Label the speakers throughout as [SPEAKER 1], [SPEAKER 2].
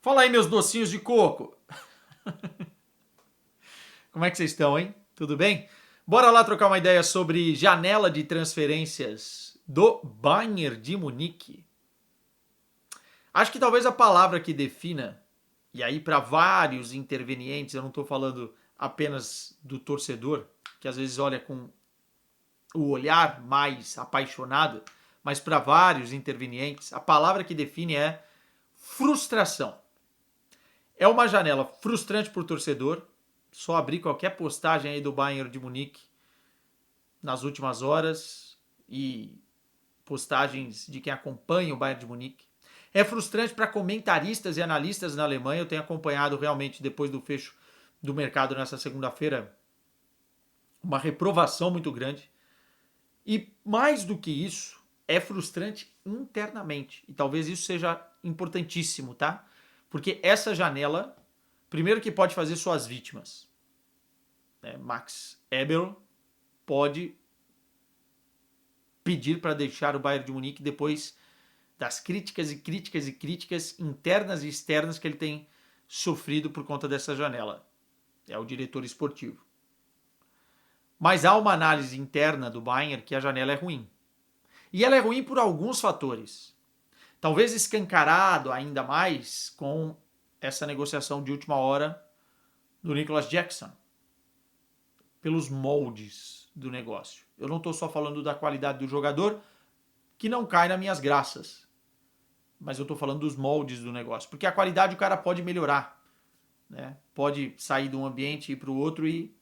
[SPEAKER 1] Fala aí, meus docinhos de coco. Como é que vocês estão, hein? Tudo bem? Bora lá trocar uma ideia sobre janela de transferências do Bayern de Munique. Acho que talvez a palavra que defina, e aí para vários intervenientes, eu não estou falando apenas do torcedor, que às vezes olha com o olhar mais apaixonado, mas para vários intervenientes, a palavra que define é frustração. É uma janela frustrante para o torcedor. Só abrir qualquer postagem aí do Bayern de Munique nas últimas horas e postagens de quem acompanha o Bayern de Munique. É frustrante para comentaristas e analistas na Alemanha. Eu tenho acompanhado realmente depois do fecho do mercado nessa segunda-feira uma reprovação muito grande. E mais do que isso, é frustrante internamente. E talvez isso seja importantíssimo, tá? Porque essa janela, primeiro que pode fazer suas vítimas. Max Eberl pode pedir para deixar o Bayern de Munique depois das críticas e críticas e críticas internas e externas que ele tem sofrido por conta dessa janela. É o diretor esportivo. Mas há uma análise interna do Bayern que a janela é ruim. E ela é ruim por alguns fatores. Talvez escancarado ainda mais com essa negociação de última hora do Nicolas Jackson. Pelos moldes do negócio. Eu não estou só falando da qualidade do jogador, que não cai nas minhas graças. Mas eu estou falando dos moldes do negócio. Porque a qualidade o cara pode melhorar. Né? Pode sair de um ambiente e ir para o outro e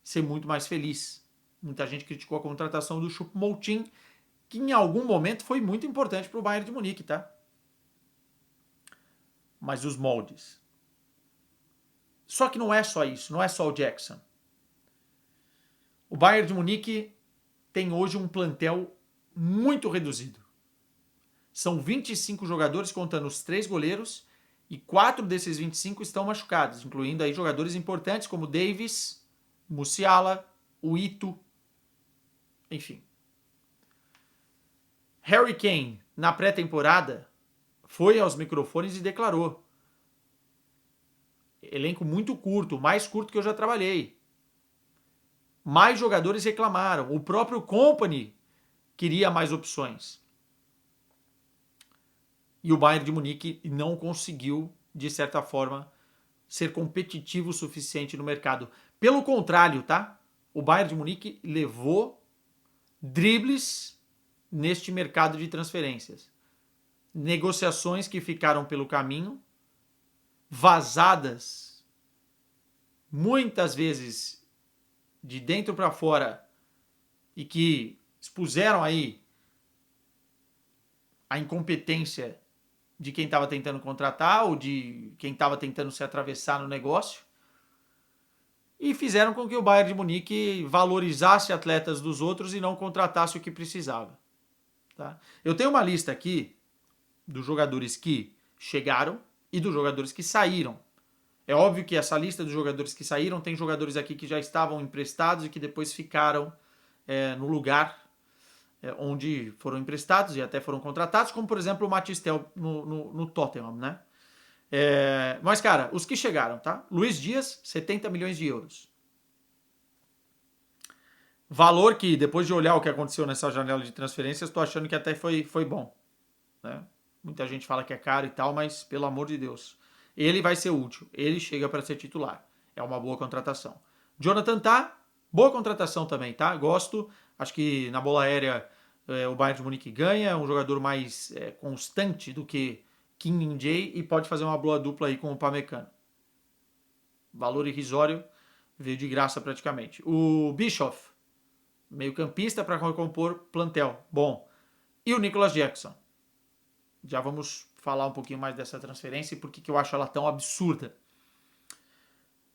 [SPEAKER 1] ser muito mais feliz. Muita gente criticou a contratação do Choupo-Moting, que em algum momento foi muito importante para o Bayern de Munique, tá? Mas os moldes. Só que não é só isso, não é só o Jackson. O Bayern de Munique tem hoje um plantel muito reduzido. São 25 jogadores, contando os 3 goleiros, e 4 desses 25 estão machucados, incluindo aí jogadores importantes como Davis, Musiala, o Ito, enfim. Harry Kane, na pré-temporada, foi aos microfones e declarou: elenco muito curto, mais curto que eu já trabalhei. Mais jogadores reclamaram. O próprio Kompany queria mais opções. E o Bayern de Munique não conseguiu, de certa forma, ser competitivo o suficiente no mercado. Pelo contrário, tá? O Bayern de Munique levou dribles neste mercado de transferências. Negociações que ficaram pelo caminho, vazadas, muitas vezes de dentro para fora, e que expuseram aí a incompetência de quem estava tentando contratar ou de quem estava tentando se atravessar no negócio, e fizeram com que o Bayern de Munique valorizasse atletas dos outros e não contratasse o que precisava. Tá? Eu tenho uma lista aqui dos jogadores que chegaram e dos jogadores que saíram. É óbvio que essa lista dos jogadores que saíram tem jogadores aqui que já estavam emprestados e que depois ficaram no lugar onde foram emprestados e até foram contratados, como por exemplo o Matistel no Tottenham, né? Mas, cara, os que chegaram, tá? Luiz Dias, 70 milhões de euros. Valor que, depois de olhar o que aconteceu nessa janela de transferências, tô achando que até foi bom. Né? Muita gente fala que é caro e tal, mas pelo amor de Deus. Ele vai ser útil. Ele chega para ser titular. É uma boa contratação. Jonathan Tah, boa contratação também, tá? Gosto. Acho que na bola aérea o Bayern de Munique ganha. É um jogador mais constante do que Kim Min-jae e pode fazer uma boa dupla aí com o Pamecano. Valor irrisório, veio de graça praticamente. O Bischoff, meio campista para recompor plantel. Bom. E o Nicolas Jackson. Já vamos falar um pouquinho mais dessa transferência e por que eu acho ela tão absurda.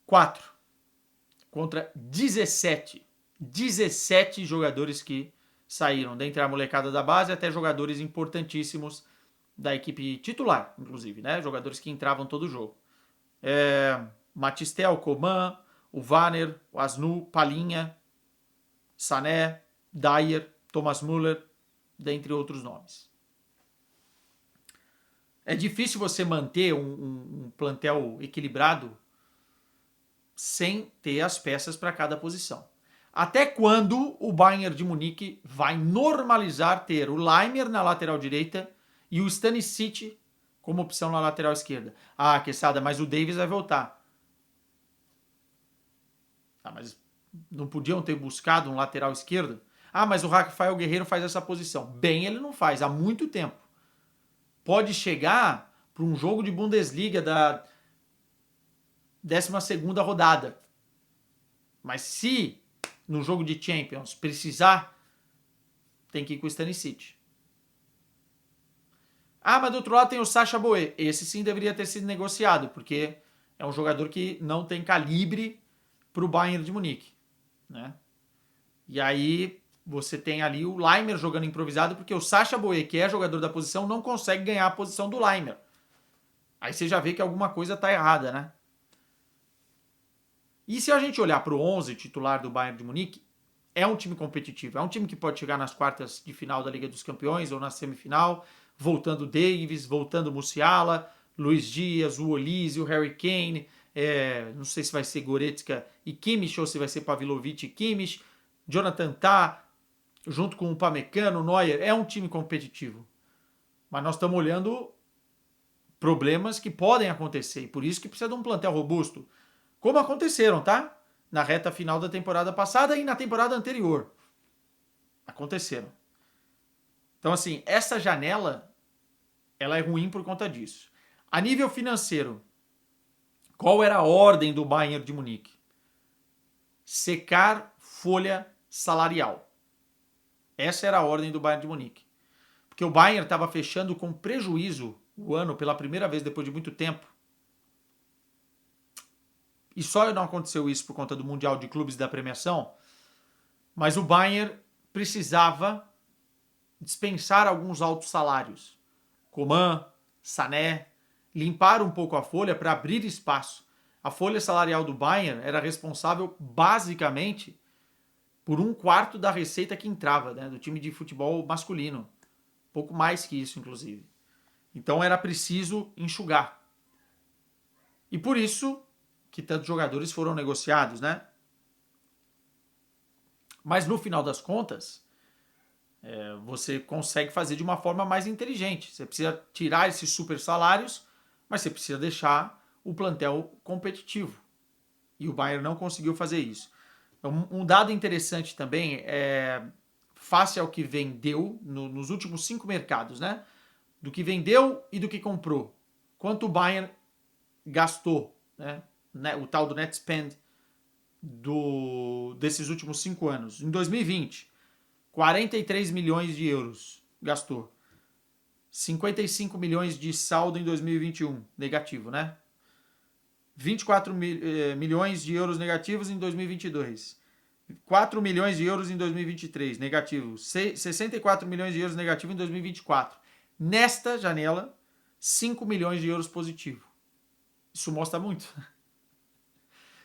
[SPEAKER 1] 4 contra 17. 17 jogadores que saíram, dentre a molecada da base até jogadores importantíssimos da equipe titular, inclusive, né? Jogadores que entravam todo o jogo. Matistel, Coman, o Warner, o Asnu, Palinha, Sané, Dyer, Thomas Müller, dentre outros nomes. É difícil você manter um plantel equilibrado sem ter as peças para cada posição. Até quando o Bayern de Munique vai normalizar ter o Laimer na lateral direita e o Stanisic como opção na lateral esquerda? Ah, Quesada, mas o Davis vai voltar. Ah, mas não podiam ter buscado um lateral esquerdo? Ah, mas o Rafael Guerreiro faz essa posição. Bem, ele não faz, há muito tempo. Pode chegar para um jogo de Bundesliga da 12ª rodada. Mas se no jogo de Champions precisar, tem que ir com o Stanisic. Ah, mas do outro lado tem o Sacha Boey. Esse sim deveria ter sido negociado, porque é um jogador que não tem calibre para o Bayern de Munique, né? E aí você tem ali o Laimer jogando improvisado, porque o Sacha Boey, que é jogador da posição, não consegue ganhar a posição do Laimer. Aí você já vê que alguma coisa tá errada, né? E se a gente olhar para o 11 titular do Bayern de Munique, é um time competitivo, é um time que pode chegar nas quartas de final da Liga dos Campeões ou na semifinal, voltando Davis, voltando Musiala, Luiz Dias, o Olise, o Harry Kane, não sei se vai ser Goretzka e Kimmich ou se vai ser Pavlovic e Kimmich, Jonathan Tah, junto com o Pamecano, o Neuer, é um time competitivo. Mas nós estamos olhando problemas que podem acontecer e por isso que precisa de um plantel robusto. Como aconteceram, tá? Na reta final da temporada passada e na temporada anterior. Aconteceram. Então, assim, essa janela, ela é ruim por conta disso. A nível financeiro, qual era a ordem do Bayern de Munique? Secar folha salarial. Essa era a ordem do Bayern de Munique. Porque o Bayern estava fechando com prejuízo o ano pela primeira vez depois de muito tempo. E só não aconteceu isso por conta do Mundial de Clubes da premiação, mas o Bayern precisava dispensar alguns altos salários. Coman, Sané, limpar um pouco a folha para abrir espaço. A folha salarial do Bayern era responsável basicamente por 1/4 da receita que entrava, né, do time de futebol masculino. Pouco mais que isso, inclusive. Então era preciso enxugar. E por isso que tantos jogadores foram negociados, né? Mas no final das contas, você consegue fazer de uma forma mais inteligente. Você precisa tirar esses super salários, mas você precisa deixar o plantel competitivo. E o Bayern não conseguiu fazer isso. Então, um dado interessante também é, face ao que vendeu nos últimos 5 mercados, né? Do que vendeu e do que comprou. Quanto o Bayern gastou, né? O tal do net spend desses últimos 5 anos. Em 2020, 43 milhões de euros gastou. 55 milhões de saldo em 2021, negativo, né? 24 milhões de euros negativos em 2022. 4 milhões de euros em 2023, negativo. 64 milhões de euros negativo em 2024. Nesta janela, 5 milhões de euros positivo. Isso mostra muito.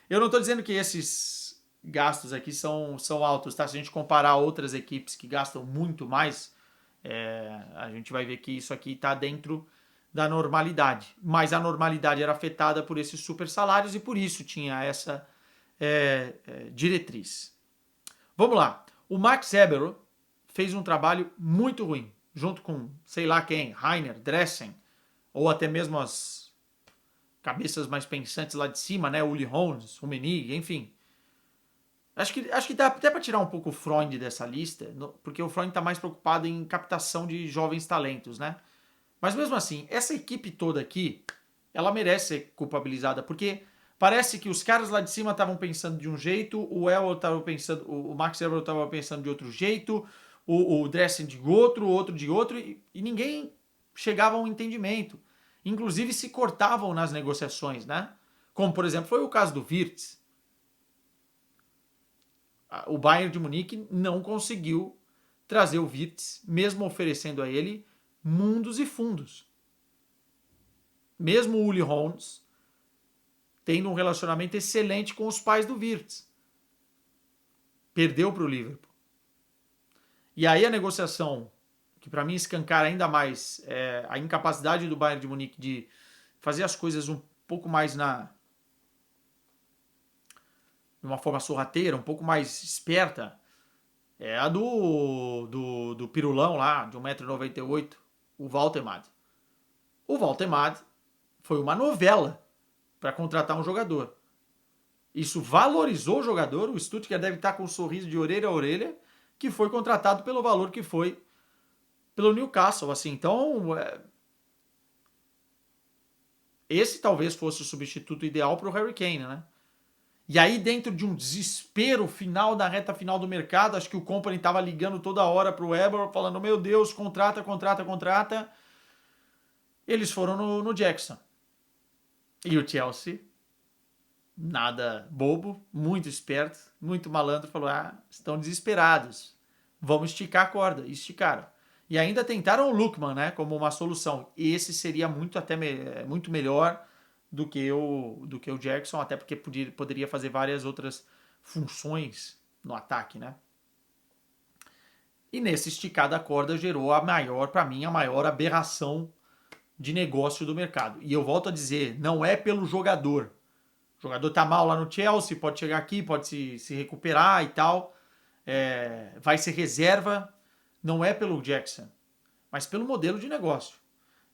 [SPEAKER 1] Eu não estou dizendo que esses gastos aqui são altos, tá? Se a gente comparar outras equipes que gastam muito mais, a gente vai ver que isso aqui está dentro da normalidade. Mas a normalidade era afetada por esses super salários e por isso tinha essa diretriz. Vamos lá. O Max Eberl fez um trabalho muito ruim, junto com sei lá quem, Rainer, Dressen, ou até mesmo as cabeças mais pensantes lá de cima, né? Uli Hoeneß, Rummenigge, enfim. Acho que dá até para tirar um pouco o Freund dessa lista, porque o Freund está mais preocupado em captação de jovens talentos, né? Mas mesmo assim, essa equipe toda aqui, ela merece ser culpabilizada, porque parece que os caras lá de cima estavam pensando de um jeito, o Max Eberl estava pensando de outro jeito, o Dressen de outro, o outro de outro, e ninguém chegava a um entendimento. Inclusive se cortavam nas negociações, né? Como, por exemplo, foi o caso do Wirtz. O Bayern de Munique não conseguiu trazer o Wirtz, mesmo oferecendo a ele mundos e fundos. Mesmo o Uli Hoeneß tendo um relacionamento excelente com os pais do Wirtz. Perdeu para o Liverpool. E aí a negociação que para mim escancara ainda mais a incapacidade do Bayern de Munique de fazer as coisas um pouco mais de uma forma sorrateira, um pouco mais esperta, é a do pirulão lá, de 1,98 m, o Waltemad. O Waltemad foi uma novela para contratar um jogador. Isso valorizou o jogador, o Stuttgart deve estar com um sorriso de orelha a orelha, que foi contratado pelo valor que foi pelo Newcastle. Assim, então, esse talvez fosse o substituto ideal para o Harry Kane, né? E aí, dentro de um desespero final da reta final do mercado, acho que o Company estava ligando toda hora para o Weber, falando, meu Deus, contrata, contrata, contrata. Eles foram no Jackson. E o Chelsea, nada bobo, muito esperto, muito malandro, falou, estão desesperados, vamos esticar a corda. E esticaram. E ainda tentaram o Lookman, né, como uma solução. Esse seria muito melhor do que o Jackson, até porque poderia fazer várias outras funções no ataque, né? E nesse esticar da corda gerou para mim, a maior aberração de negócio do mercado. E eu volto a dizer, não é pelo jogador. O jogador tá mal lá no Chelsea, pode chegar aqui, pode se recuperar e tal. Vai ser reserva, não é pelo Jackson, mas pelo modelo de negócio,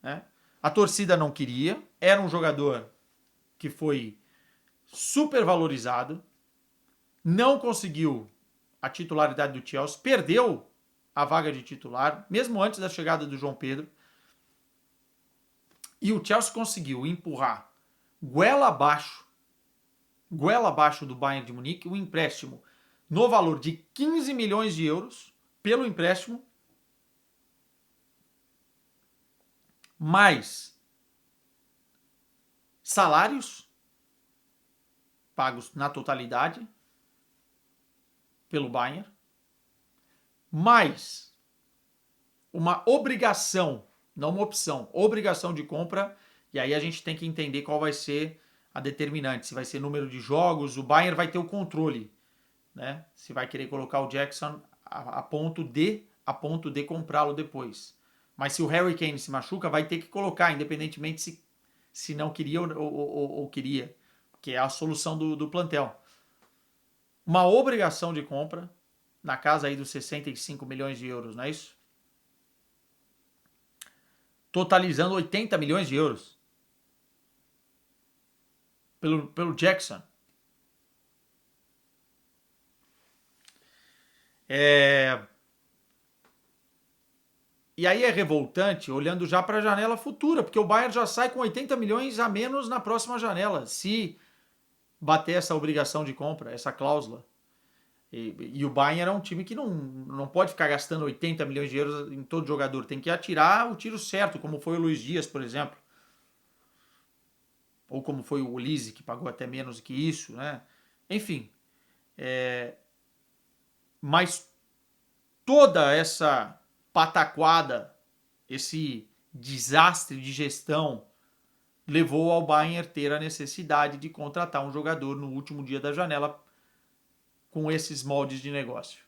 [SPEAKER 1] né? A torcida não queria, era um jogador que foi super valorizado, não conseguiu a titularidade do Chelsea, perdeu a vaga de titular, mesmo antes da chegada do João Pedro. E o Chelsea conseguiu empurrar goela abaixo do Bayern de Munique, um empréstimo no valor de 15 milhões de euros pelo empréstimo, mais salários pagos na totalidade pelo Bayern, mais uma obrigação, não uma opção, obrigação de compra, e aí a gente tem que entender qual vai ser a determinante, se vai ser número de jogos, o Bayern vai ter o controle, né? Se vai querer colocar o Jackson a ponto de comprá-lo depois. Mas se o Harry Kane se machuca, vai ter que colocar, independentemente se não queria ou queria, que é a solução do plantel. Uma obrigação de compra na casa aí dos 65 milhões de euros, não é isso? Totalizando 80 milhões de euros pelo Jackson. E aí é revoltante olhando já para a janela futura, porque o Bayern já sai com 80 milhões a menos na próxima janela, se bater essa obrigação de compra, essa cláusula. E o Bayern é um time que não pode ficar gastando 80 milhões de euros em todo jogador. Tem que atirar o tiro certo, como foi o Luiz Dias, por exemplo. Ou como foi o Olise, que pagou até menos que isso, né? Enfim. Mas toda essa pataquada, esse desastre de gestão, levou ao Bayern ter a necessidade de contratar um jogador no último dia da janela com esses moldes de negócio.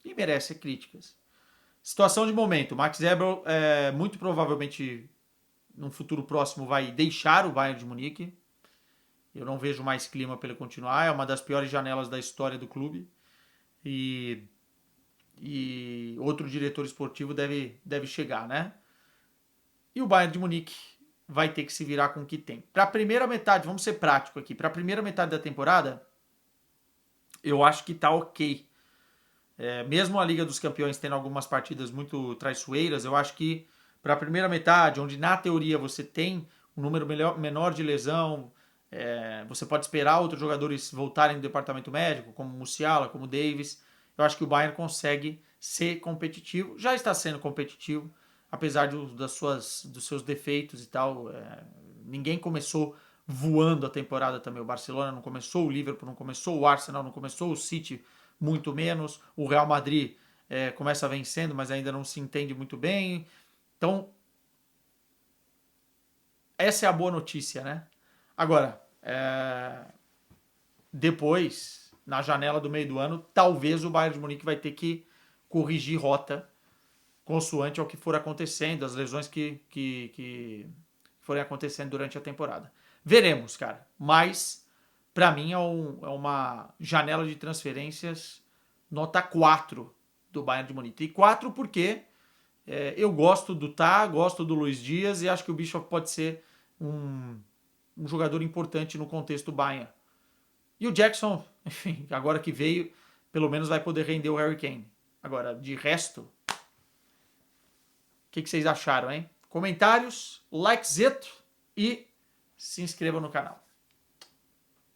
[SPEAKER 1] E merece críticas. Situação de momento. Max Eberl muito provavelmente num futuro próximo vai deixar o Bayern de Munique. Eu não vejo mais clima para ele continuar. É uma das piores janelas da história do clube. E outro diretor esportivo deve chegar, né? E o Bayern de Munique vai ter que se virar com o que tem. Para a primeira metade, vamos ser prático aqui, para a primeira metade da temporada, eu acho que tá ok. Mesmo a Liga dos Campeões tendo algumas partidas muito traiçoeiras, eu acho que para a primeira metade, onde na teoria você tem um número menor de lesão, você pode esperar outros jogadores voltarem do departamento médico, como Musiala, como Davis, eu acho que o Bayern consegue ser competitivo, já está sendo competitivo, apesar dos seus defeitos e tal. Ninguém começou voando a temporada também. O Barcelona não começou, o Liverpool não começou, o Arsenal não começou, o City muito menos, o Real Madrid começa vencendo, mas ainda não se entende muito bem. Então, essa é a boa notícia, né? Agora, depois, na janela do meio do ano, talvez o Bayern de Munique vai ter que corrigir rota consoante ao que for acontecendo, as lesões que forem acontecendo durante a temporada. Veremos, cara. Mas, para mim, é uma janela de transferências nota 4 do Bayern de Munique. E 4 porque eu gosto do gosto do Luiz Dias e acho que o Bischoff pode ser um jogador importante no contexto Bayern. E o Jackson, enfim, agora que veio, pelo menos vai poder render o Harry Kane. Agora, de resto, o que vocês acharam, hein? Comentários, likezito e se inscrevam no canal.